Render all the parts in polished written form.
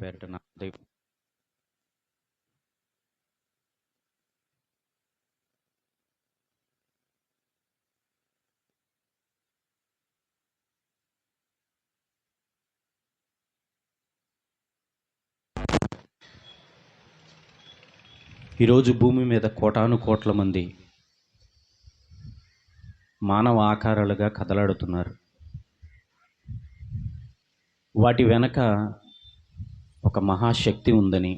పేరిట నా హృదయ- ఈరోజు భూమి మీద కోటాను కోట్ల మంది మానవ ఆకారాలుగా కదలాడుతున్నారు. వాటి వెనక ఒక మహాశక్తి ఉందని,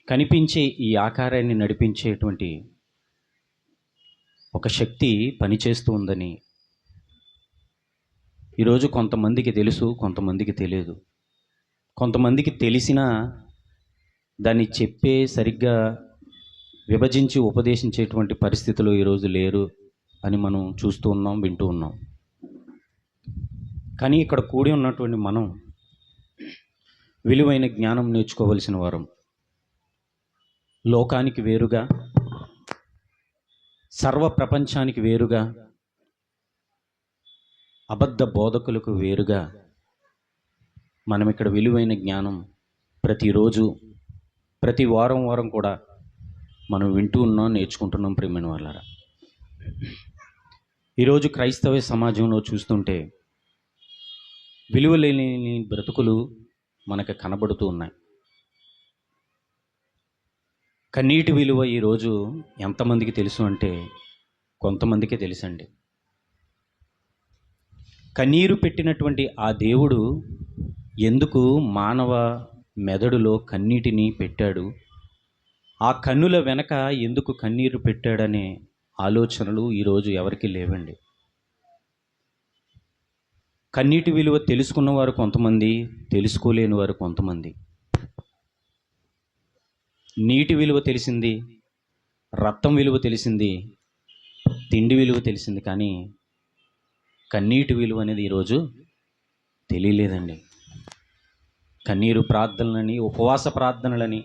కనిపించే ఈ ఆకారాన్ని నడిపించేటువంటి ఒక శక్తి పనిచేస్తూ ఉందని ఈరోజు కొంతమందికి తెలుసు, కొంతమందికి తెలియదు. కొంతమందికి తెలిసినా దాన్ని సరిగ్గా విభజించి ఉపదేశించేటువంటి పరిస్థితులు ఈరోజు లేరు అని మనం చూస్తూ ఉన్నాం, వింటూ ఉన్నాం. కానీ ఇక్కడ కూడి ఉన్నటువంటి మనం విలువైన జ్ఞానం నేర్చుకోవలసిన వారం. లోకానికి వేరుగా, సర్వ ప్రపంచానికి వేరుగా, అబద్ధ బోధకులకు వేరుగా మనం ఇక్కడ విలువైన జ్ఞానం ప్రతిరోజు, ప్రతి వారం కూడా మనం వింటూ ఉన్నాం, నేర్చుకుంటున్నాం. ప్రియమైన వాళ్ళారా, ఈరోజు క్రైస్తవ సమాజంలో చూస్తుంటే విలువలేని బ్రతుకులు మనకు కనబడుతూ ఉన్నాయి. కన్నీటి విలువ ఈరోజు ఎంతమందికి తెలుసు అంటే కొంతమందికే తెలుసండి. కన్నీరు పెట్టినటువంటి ఆ దేవుడు ఎందుకు మానవ మెదడులో కన్నీటిని పెట్టాడు, ఆ కన్నుల వెనక ఎందుకు కన్నీరు పెట్టాడనే ఆలోచనలు ఈరోజు ఎవరికి లేవండి. కన్నీటి విలువ తెలుసుకున్నవారు కొంతమంది, తెలుసుకోలేని వారు కొంతమంది. నీటి విలువ తెలిసింది, రక్తం విలువ తెలిసింది, తిండి విలువ తెలిసింది, కానీ కన్నీటి విలువ అనేది ఈరోజు తెలియలేదండి. కన్నీరు ప్రార్థనలని, ఉపవాస ప్రార్థనలని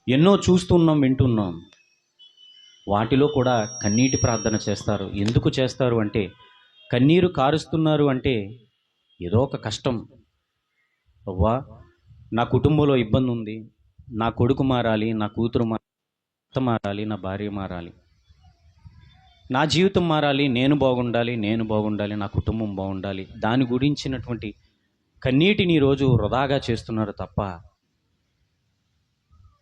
ఎన్నో చూస్తున్నాం, వింటున్నాం. వాటిలో కూడా కన్నీటి ప్రార్థన చేస్తారు. ఎందుకు చేస్తారు అంటే, కన్నీరు కారుస్తున్నారు అంటే ఏదో ఒక కష్టం. అవ్వా, నా కుటుంబంలో ఇబ్బంది ఉంది, నా కొడుకు మారాలి, నా కూతురు మారాలి, నా భార్య మారాలి, నా జీవితం మారాలి, నేను బాగుండాలి, నా కుటుంబం బాగుండాలి. దాని గురించినటువంటి కన్నీటిని ఈరోజు వృధాగా చేస్తున్నారు తప్ప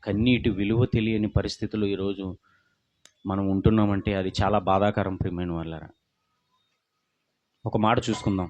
కన్నీటి విలువ తెలియని పరిస్థితులు ఈరోజు మనం ఉంటున్నామంటే అది చాలా బాధాకరం. ప్రియమైన వాళ్ళారా, ఒక మాట చూసుకుందాం.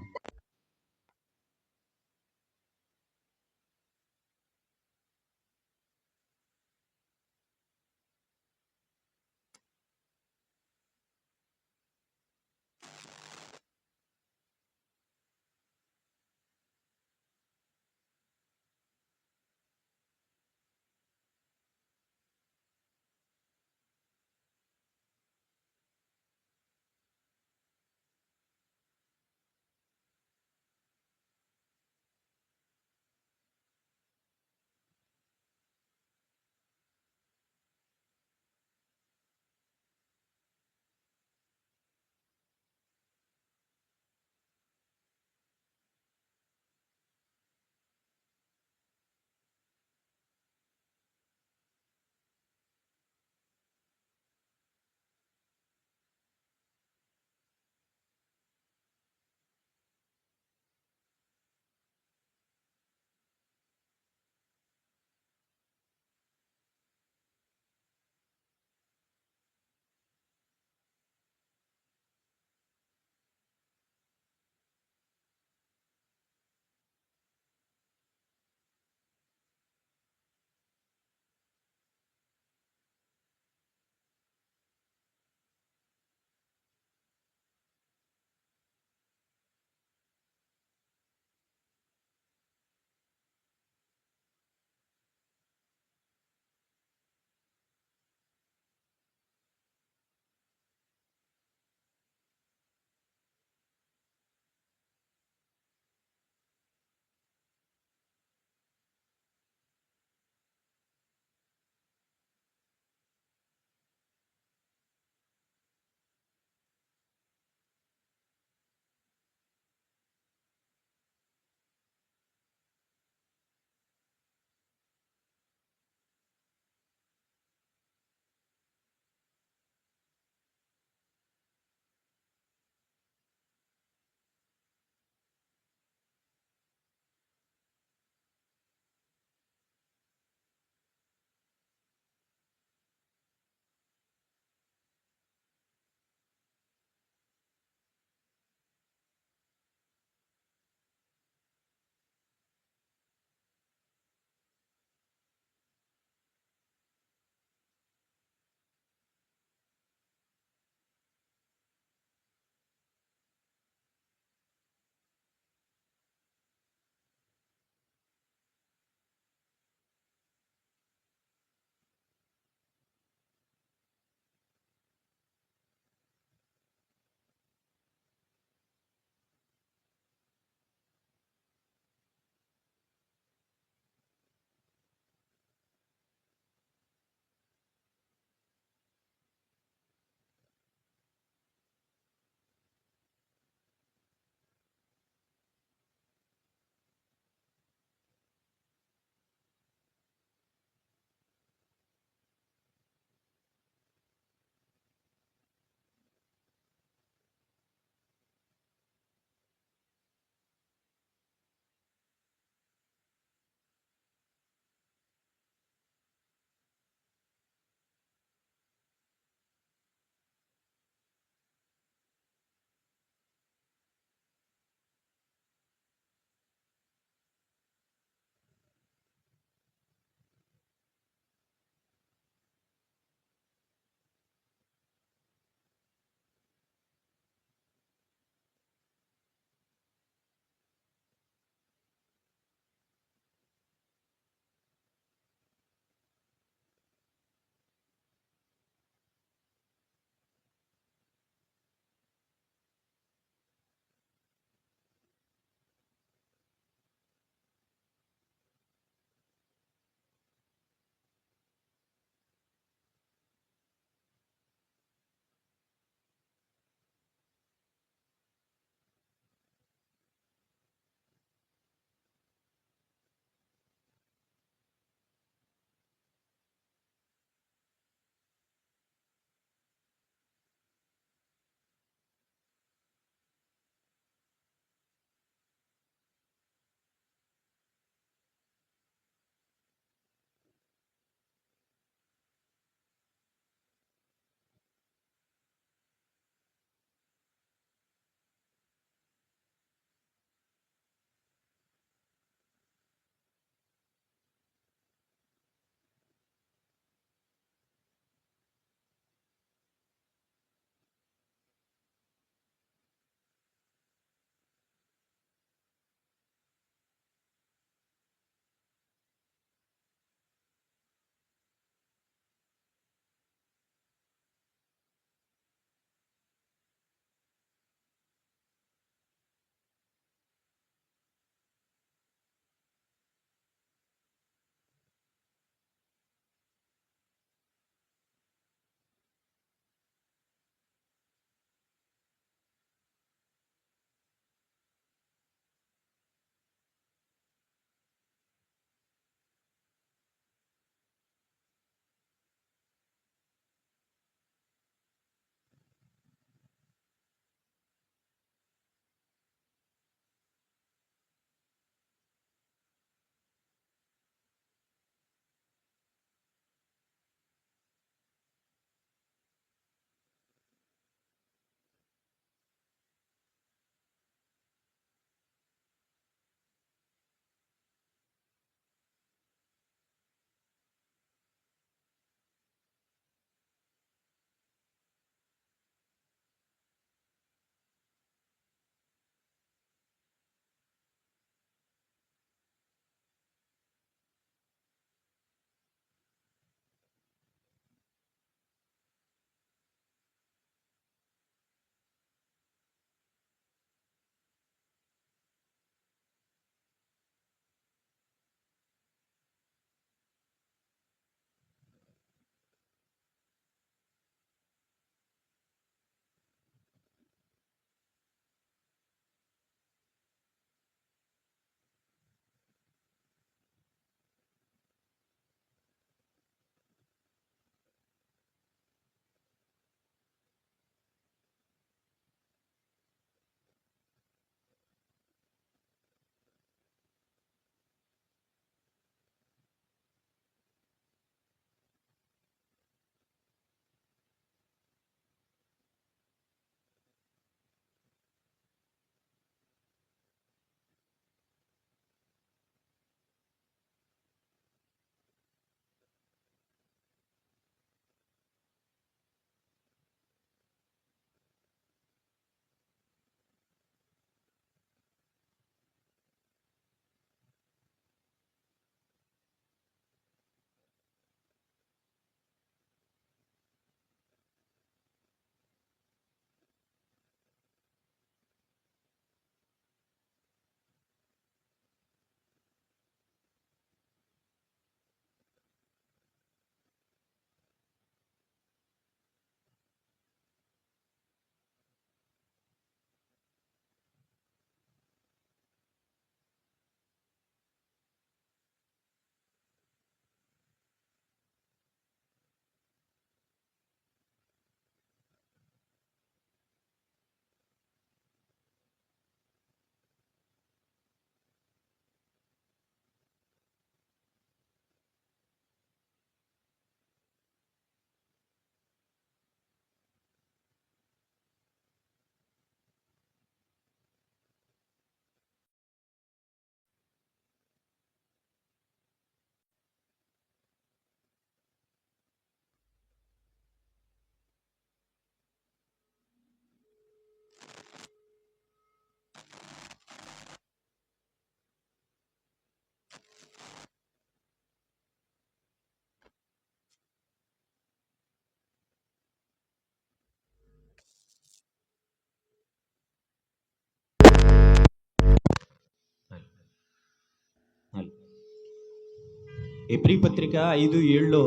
ఎబ్రీ పత్రిక 5:7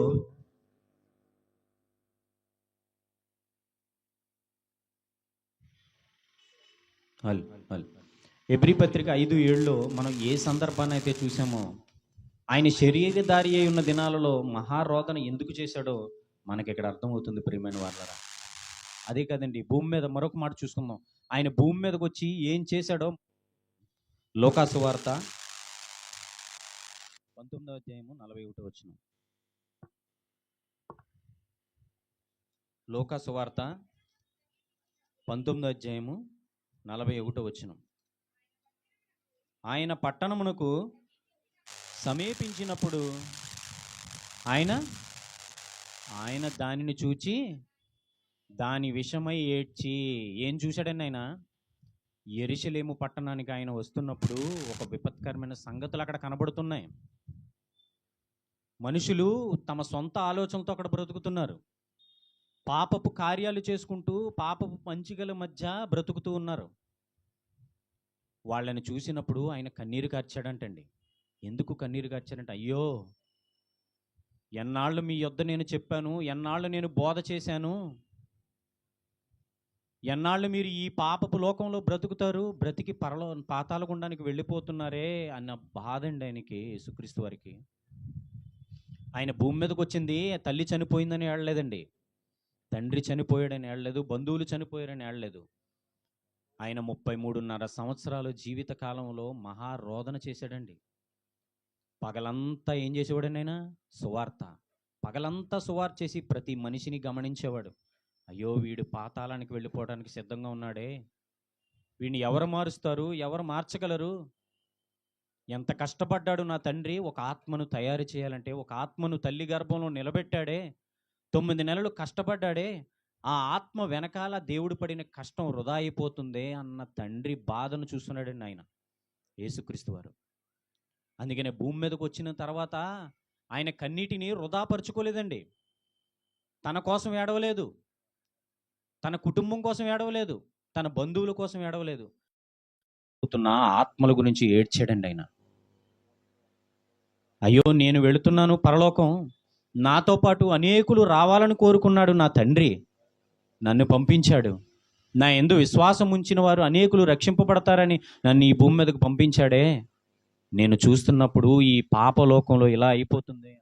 ఎబ్రీ పత్రిక 5:7 మనం ఏ సందర్భాన్ని అయితే చూసామో, ఆయన శరీరధారి అయి ఉన్న దినాలలో మహారోదన ఎందుకు చేశాడో మనకి ఇక్కడ అర్థమవుతుంది ప్రియమైన వాళ్ళరా. అదే కదండి, భూమి మీద మరొక మాట చూసుకుందాం. ఆయన భూమి మీదకి వచ్చి ఏం చేశాడో లోకాసు వార్త 19:41. లోకాసు వార్త 19:41. ఆయన పట్టణమునకు సమీపించినప్పుడు ఆయన దానిని చూచి దాని విషమై ఏడ్చి. ఏం చూశాడండి ఆయన? యెరూషలేము పట్టణానికి ఆయన వస్తున్నప్పుడు ఒక విపత్కరమైన సంగతులు అక్కడ కనబడుతున్నాయి. మనుషులు తమ సొంత ఆలోచనలతో అక్కడ బ్రతుకుతున్నారు. పాపపు కార్యాలు చేసుకుంటూ పాపపు పంచికల మధ్య బ్రతుకుతూ ఉన్నారు. వాళ్ళని చూసినప్పుడు ఆయన కన్నీరు కార్చాడంటండి. ఎందుకు కన్నీరు కార్చాడంటే, అయ్యో ఎన్నాళ్ళు మీ యొద్ద నేను చెప్పాను, ఎన్నాళ్ళు నేను బోధ చేశాను, ఎన్నాళ్ళు మీరు ఈ పాపపు లోకంలో బ్రతుకుతారు, బ్రతికి పాతాళ గుండానికి వెళ్ళిపోతున్నారే అన్న బాధ అండి ఆయనకి, యేసుక్రీస్తు వారికి. ఆయన భూమి మీదకి వచ్చింది తల్లి చనిపోయిందని ఏడలేదండి, తండ్రి చనిపోయాడని ఏడలేదు, బంధువులు చనిపోయారని ఏడలేదు. ఆయన 33.5 సంవత్సరాలు జీవిత కాలంలో మహారోదన చేశాడండి. పగలంతా ఏం చేసేవాడండి ఆయన? సువార్త. పగలంతా సువార్త చేసి ప్రతి మనిషిని గమనించేవాడు. అయ్యో వీడు పాతాళానికి వెళ్ళిపోవడానికి సిద్ధంగా ఉన్నాడే, వీడిని ఎవరు మారుస్తారు, ఎవరు మార్చగలరు? ఎంత కష్టపడ్డాడు నా తండ్రి ఒక ఆత్మను తయారు చేయాలంటే, ఒక ఆత్మను తల్లి గర్భంలో నిలబెట్టాడే, 9 నెలలు కష్టపడ్డాడే, ఆ ఆత్మ వెనకాల దేవుడు పడిన కష్టం వృధా అయిపోతుందే అన్న తండ్రి బాధను చూస్తున్నాడండి ఆయన, యేసుక్రీస్తు వారు. అందుకనే భూమి మీదకి వచ్చిన తర్వాత ఆయన కన్నీటిని వృధాపరుచుకోలేదండి. తన కోసం ఏడవలేదు, తన కుటుంబం కోసం ఏడవలేదు, తన బంధువుల కోసం ఏడవలేదు. ఆత్మల గురించి ఏడ్చాడండి ఆయన. అయ్యో నేను వెళుతున్నాను పరలోకం, నాతో పాటు అనేకులు రావాలని కోరుకున్నాడు నా తండ్రి, నన్ను పంపించాడు. నా యందు విశ్వాసం ఉంచిన వారు అనేకులు రక్షింపబడతారని నన్ను ఈ భూమి మీదకు పంపించాడే. నేను చూస్తున్నప్పుడు ఈ పాపలోకంలో ఇలా అయిపోతుంది.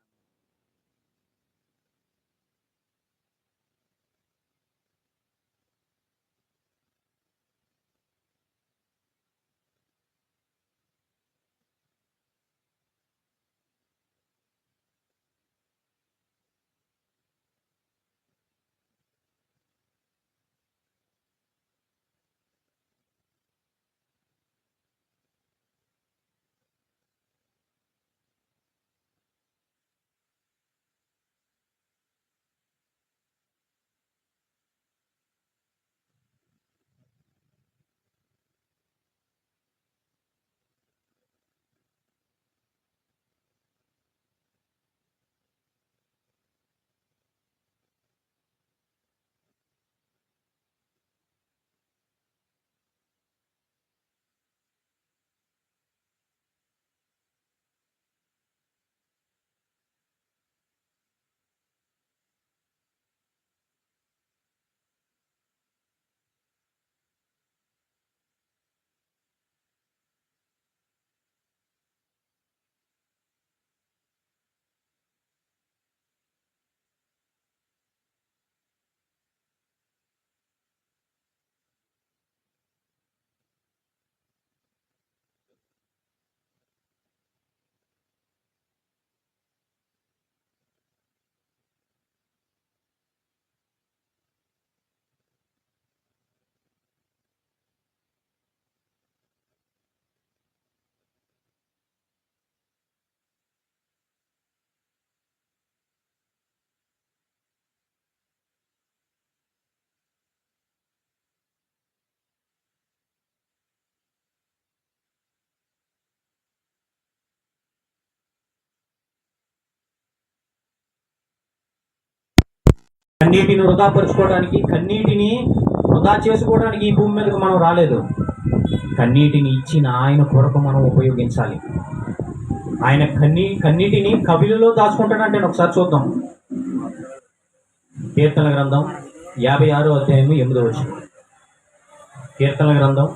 కన్నీటిని వృధాపరుచుకోవడానికి, కన్నీటిని వృధా చేసుకోవడానికి ఈ భూమి మీదకి మనం రాలేదు. కన్నీటిని ఇచ్చిన ఆయన కొరకు మనం ఉపయోగించాలి. ఆయన కన్నీటిని కవిలలో దాచుకుంటాడంటే ఒకసారి చూద్దాం. కీర్తన గ్రంథం 56 అధ్యాయం 8 వచనం. కీర్తన గ్రంథం,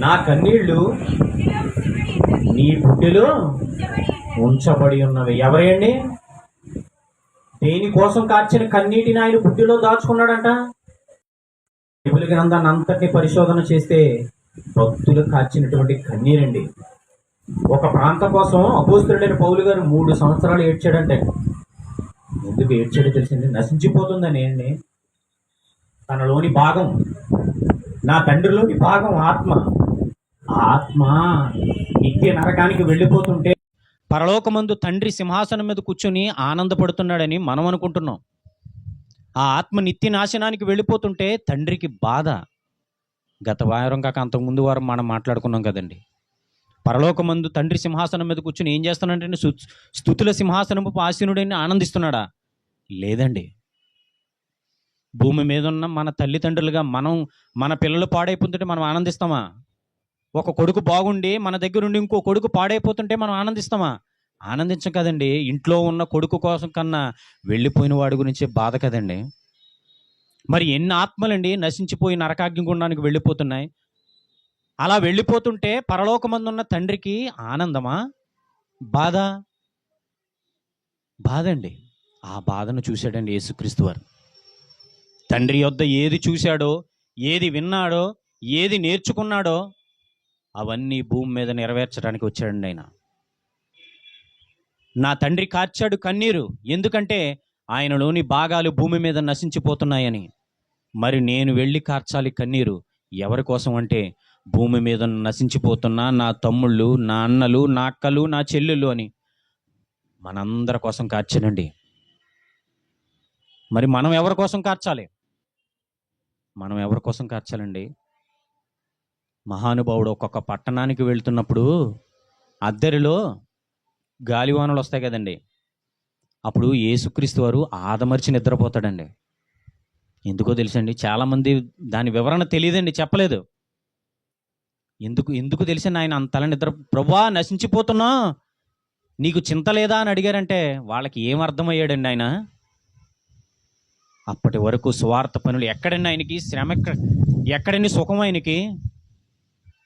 నా కన్నీళ్లు నీ బుడ్డిలో ఉంచబడి ఉన్నవి. ఎవరండి? దేనికోసం కార్చిన కన్నీటిని ఆయన బుడ్డిలో దాచుకున్నాడంట. బైబిల్ గ్రంథాన్ని అంతటిని పరిశోధన చేస్తే భక్తులు కార్చినటువంటి కన్నీరండి. ఒక ప్రాంతం కోసం అపోస్తలుడైన పౌలు గారు 3 సంవత్సరాలు ఏడ్చాడంటే. ఎందుకు ఏడ్చాడో తెలిసింది? నశించిపోతుందని. తనలోని భాగం, నా తండ్రిలోని భాగం ఆత్మ, ఆ ఆత్మ నిత్య నరకానికి వెళ్ళిపోతుంటే పరలోకమందు తండ్రి సింహాసనం మీద కూర్చొని ఆనందపడుతున్నాడని మనం అనుకుంటున్నాం. ఆ ఆత్మ నిత్య నాశనానికి వెళ్ళిపోతుంటే తండ్రికి బాధ. గత వారం కాక అంతకుముందు వారం మనం మాట్లాడుకున్నాం కదండి. పరలోకమందు తండ్రి సింహాసనం మీద కూర్చొని ఏం చేస్తున్నాడంటే స్తుతుల సింహాసనము ఆసీనుడని ఆనందిస్తున్నాడా? లేదండి. భూమి మీద ఉన్న మన తల్లిదండ్రులుగా మన పిల్లలు పాడైపోతుంటే మనం ఆనందిస్తామా? ఒక కొడుకు బాగుండి మన దగ్గర ఉండి ఇంకో కొడుకు పాడైపోతుంటే మనం ఆనందిస్తామా? ఆనందించం కదండి. ఇంట్లో ఉన్న కొడుకు కోసం కన్నా వెళ్ళిపోయిన వాడి గురించి బాధ కదండి. మరి ఎన్ని ఆత్మలండి నశించిపోయి నరకాగ్నిగుండానికి వెళ్ళిపోతున్నాయి. అలా వెళ్ళిపోతుంటే పరలోకమందున్న తండ్రికి ఆనందమా, బాధ? బాధండి. ఆ బాధను చూశాడండి యేసుక్రీస్తు వారు. తండ్రి యొద్ద ఏది చూశాడో, ఏది విన్నాడో, ఏది నేర్చుకున్నాడో అవన్నీ భూమి మీద నెరవేర్చడానికి వచ్చాడండి ఆయన. నా తండ్రి కార్చాడు కన్నీరు, ఎందుకంటే ఆయనలోని భాగాలు భూమి మీద నశించిపోతున్నాయని. మరి నేను వెళ్ళి కార్చాలి కన్నీరు ఎవరి కోసం అంటే, భూమి మీద నశించిపోతున్న నా తమ్ముళ్ళు, నా అన్నలు, నా అక్కలు, నా చెల్లెళ్ళు అని మనందరి కోసం కార్చానండి. మరి మనం ఎవరి కోసం కార్చాలి? మనం ఎవరి కోసం కార్చాలండి? మహానుభావుడు ఒక్కొక్క పట్టణానికి వెళ్తున్నప్పుడు అద్దరిలో గాలివానలు వస్తాయి కదండి. అప్పుడు యేసుక్రీస్తు వారు ఆదమర్చి నిద్రపోతాడండి. ఎందుకో తెలుసండి, చాలామంది దాని వివరణ తెలియదండి, చెప్పలేదు. ఎందుకు తెలిసండి ఆయన అంతలా నిద్ర? ప్రభువా నశించిపోతున్నా, నీకు చింత లేదా అని అడిగారంటే వాళ్ళకి ఏం అర్థమయ్యాడండి ఆయన? అప్పటి వరకు స్వార్థ పనులు ఎక్కడండి ఆయనకి? శ్రమ ఎక్కడండి సుఖం ఆయనకి?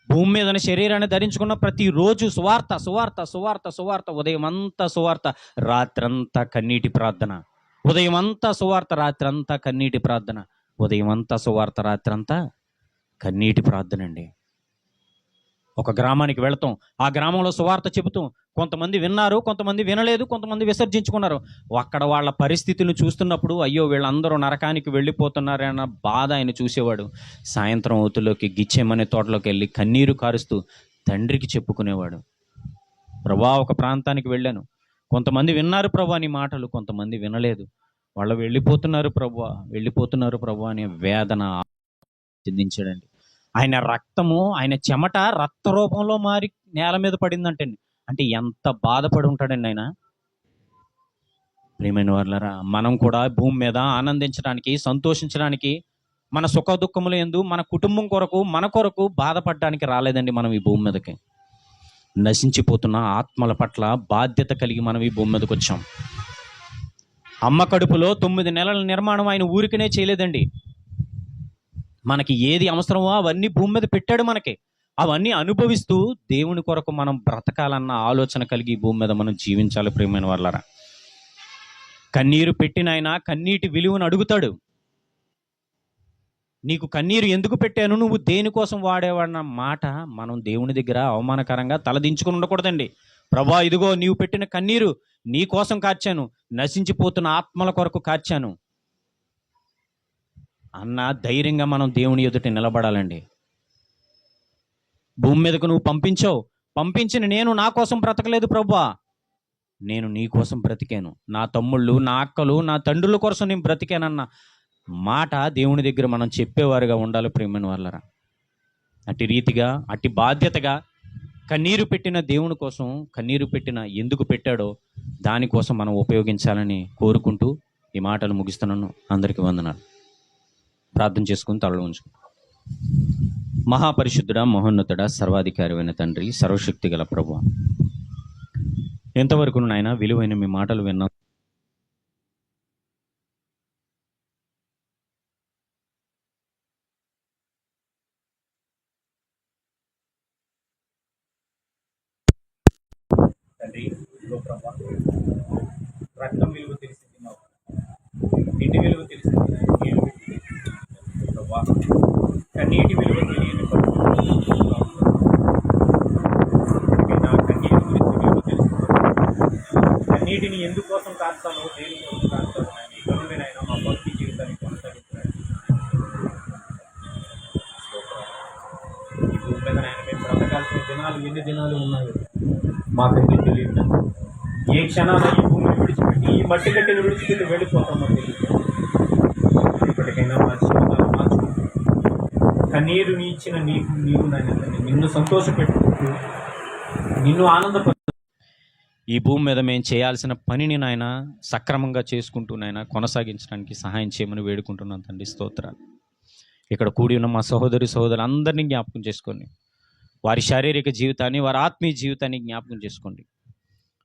భూమి మీద శరీరాన్ని ధరించుకున్న ప్రతిరోజు సువార్త సువార్త సువార్త సువార్త. ఉదయం అంతా సువార్త, రాత్రంతా కన్నీటి ప్రార్థన. ఉదయం అంతా సువార్త, రాత్రంతా కన్నీటి ప్రార్థన. ఉదయం అంతా సువార్త, రాత్రంతా కన్నీటి ప్రార్థన అండి. ఒక గ్రామానికి వెళతాం, ఆ గ్రామంలో సువార్త చెబుతాం. కొంతమంది విన్నారు, కొంతమంది వినలేదు, కొంతమంది విసర్జించుకున్నారు. అక్కడ వాళ్ళ పరిస్థితులను చూస్తున్నప్పుడు అయ్యో వీళ్ళందరూ నరకానికి వెళ్ళిపోతున్నారన్న బాధ ఆయన చూసేవాడు. సాయంత్రం అవుతులోకి గిచ్చేమనే తోటలోకి వెళ్ళి కన్నీరు కారుస్తూ తండ్రికి చెప్పుకునేవాడు. ప్రభా, ఒక ప్రాంతానికి వెళ్ళాను, కొంతమంది విన్నారు ప్రభా నీ మాటలు, కొంతమంది వినలేదు, వాళ్ళు వెళ్ళిపోతున్నారు ప్రభా అనే వేదన చెందించాడండి. ఆయన రక్తము, ఆయన చెమట రక్త రూపంలో మారి నేల మీద పడిందంటండి. అంటే ఎంత బాధపడి ఉంటాడండి ఆయన. ప్రియమైన వాళ్ళారా, మనం కూడా భూమి మీద ఆనందించడానికి, సంతోషించడానికి, మన సుఖ దుఃఖముల యందు మన కుటుంబం కొరకు, మన కొరకు బాధపడడానికి రాలేదండి మనం ఈ భూమి మీదకి. నశించిపోతున్న ఆత్మల పట్ల బాధ్యత కలిగి మనం ఈ భూమి మీదకి వచ్చాం. అమ్మ కడుపులో 9 నెలల నిర్మాణం ఆయన ఊరికనే చేయలేదండి. మనకి ఏది అవసరమో అవన్నీ భూమి మీద పెట్టాడు మనకి. అవన్నీ అనుభవిస్తూ దేవుని కొరకు మనం బ్రతకాలన్న ఆలోచన కలిగి భూమి మీద మనం జీవించాలి. ప్రియమైన వాళ్ళరా, కన్నీరు పెట్టిన ఆయన కన్నీటి విలువను అడుగుతాడు. నీకు కన్నీరు ఎందుకు పెట్టాను, నువ్వు దేనికోసం వాడేవాడన్న మాట మనం దేవుని దగ్గర అవమానకరంగా తలదించుకుని ఉండకూడదండి. ప్రభా, ఇదిగో నీవు పెట్టిన కన్నీరు నీ కోసం కార్చాను, నశించిపోతున్న ఆత్మల కొరకు కార్చాను అన్న ధైర్యంగా మనం దేవుని ఎదుట నిలబడాలండి. భూమి మీదకు నువ్వు పంపించిన నేను నా కోసం బ్రతకలేదు ప్రభువా, నేను నీ కోసం బ్రతికాను, నా తమ్ముళ్ళు, నా అక్కలు, నా తండ్రుల కోసం నేను బ్రతికానన్న మాట దేవుని దగ్గర మనం చెప్పేవారుగా ఉండాలి. ప్రియమైన వాళ్ళరా, అట్టి రీతిగా, అట్టి బాధ్యతగా కన్నీరు పెట్టిన దేవుని కోసం, కన్నీరు పెట్టిన ఎందుకు పెట్టాడో దానికోసం మనం ఉపయోగించాలని కోరుకుంటూ ఈ మాటలు ముగిస్తున్నాను. అందరికీ వందనాలు. ప్రార్థన చేసుకుని తలలో ఉంచుకుంటాం. మహాపరిశుద్ధుడా, మహోన్నతుడా, సర్వాధికారమైన తండ్రి, సర్వశక్తి గల ప్రభువా, ఎంతవరకు నాయన విలువైన మీ మాటలు విన్నా తండ్రి. ఇదిగో ప్రభా, రక్తం విలువ తెలిసింది మాకు, ఇంటి విలువ తెలిసింది, నీరు విలువ తెలిసింది. ప్రభా, కన్నీటి విలువ తెలియని పరిస్థితుల్లో నా కన్నీటి గురించి విలువ తెలిసింది. కన్నీటిని ఎందుకోసం కాస్తానో, దేనికోసం కాస్తానో ఆయన ఇక నుండి నాయన మా భక్తి జీవితాన్ని కొనసాగించడానికి ఈ భూమి మీద నాయన మేము బ్రతకాల్సిన దినాలు ఎన్ని దినాలు ఉన్నాయో మాకైతే తెలియదు. ఏ క్షణాన ఈ భూమిని విడిచిపెట్టి, ఈ మట్టి కట్టెలు విడిచిపెట్టి వెళ్ళిపోతామో తెలియదు. ఇప్పటికైనా మా జీవితాలు మార్చుకుంటూ కన్నీరుని ఇచ్చిన నీవు నాయన నిన్ను సంతోషపెట్టుకుంటూ, నిన్ను ఆనందపడు. ఈ భూమి మీద మేము చేయాల్సిన పనిని నాయన సక్రమంగా చేసుకుంటూ నాయన కొనసాగించడానికి సహాయం చేయమని వేడుకుంటున్నాను తండ్రి. స్తోత్రాలు. ఇక్కడ కూడి ఉన్న మా సహోదరులందరినీ జ్ఞాపకం చేసుకోండి. వారి శారీరక జీవితాన్ని, వారి ఆత్మీయ జీవితాన్ని జ్ఞాపకం చేసుకోండి.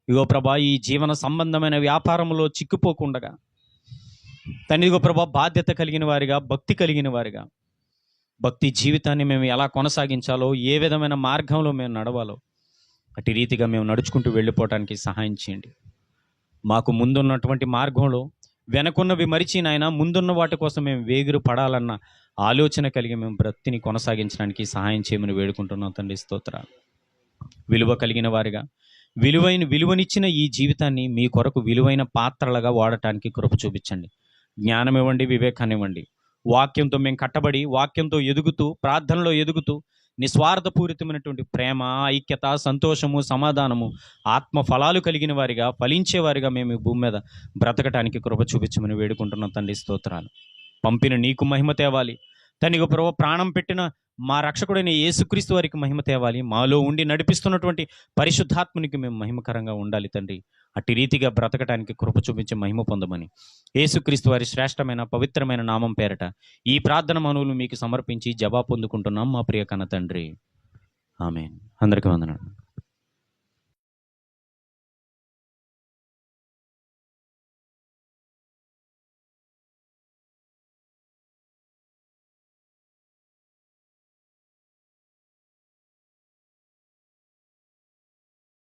ఇగో ప్రభా, ఈ జీవన సంబంధమైన వ్యాపారంలో చిక్కుపోకుండగా తండ్రి, ఇగో ప్రభా, బాధ్యత కలిగిన వారిగా, భక్తి కలిగిన వారిగా, భక్తి జీవితాన్ని మేము ఎలా కొనసాగించాలో, ఏ విధమైన మార్గంలో మేము నడవాలో అటు రీతిగా మేము నడుచుకుంటూ వెళ్ళిపోవటానికి సహాయం చేయండి. మాకు ముందున్నటువంటి మార్గంలో వెనకున్నవి మరిచి నాయన ముందున్న వాటి కోసం మేము వేగురు పడాలన్న ఆలోచన కలిగి మేము బ్రతిని కొనసాగించడానికి సహాయం చేయమని వేడుకుంటున్నాం తండ్రి. స్తోత్రాలు. విలువ కలిగిన వారిగా, విలువనిచ్చిన ఈ జీవితాన్ని మీ కొరకు విలువైన పాత్రలుగా వాడటానికి కృప చూపించండి. జ్ఞానం ఇవ్వండి, వివేకాన్ని ఇవ్వండి. వాక్యంతో మేము కట్టబడి, వాక్యంతో ఎదుగుతూ, ప్రార్థనలో ఎదుగుతూ, నిస్వార్థపూరితమైనటువంటి ప్రేమ, ఐక్యత, సంతోషము, సమాధానము, ఆత్మ ఫలాలు కలిగిన వారిగా, ఫలించేవారిగా మేము ఈ భూమి మీద బ్రతకటానికి కృప చూపించమని వేడుకుంటున్నాం తండ్రి. స్తోత్రాలు. పంపిన నీకు మహిమ తేవాలి తండ్రి. ప్రభు, ప్రాణం పెట్టిన మా రక్షకుడైన యేసుక్రీస్తు వారికి మహిమ తేవాలి. మాలో ఉండి నడిపిస్తున్నటువంటి పరిశుద్ధాత్మునికి మేము మహిమకరంగా ఉండాలి తండ్రి. అట్టి రీతిగా బ్రతకటానికి కృప చూపించి మహిమ పొందమని యేసుక్రీస్తు వారి శ్రేష్టమైన పవిత్రమైన నామం పేరట ఈ ప్రార్థన మనవులు మీకు సమర్పించి జవాబు పొందుకుంటున్నాం మా ప్రియ కన్న తండ్రి. ఆమేన్. అందరికీ వందనాలు.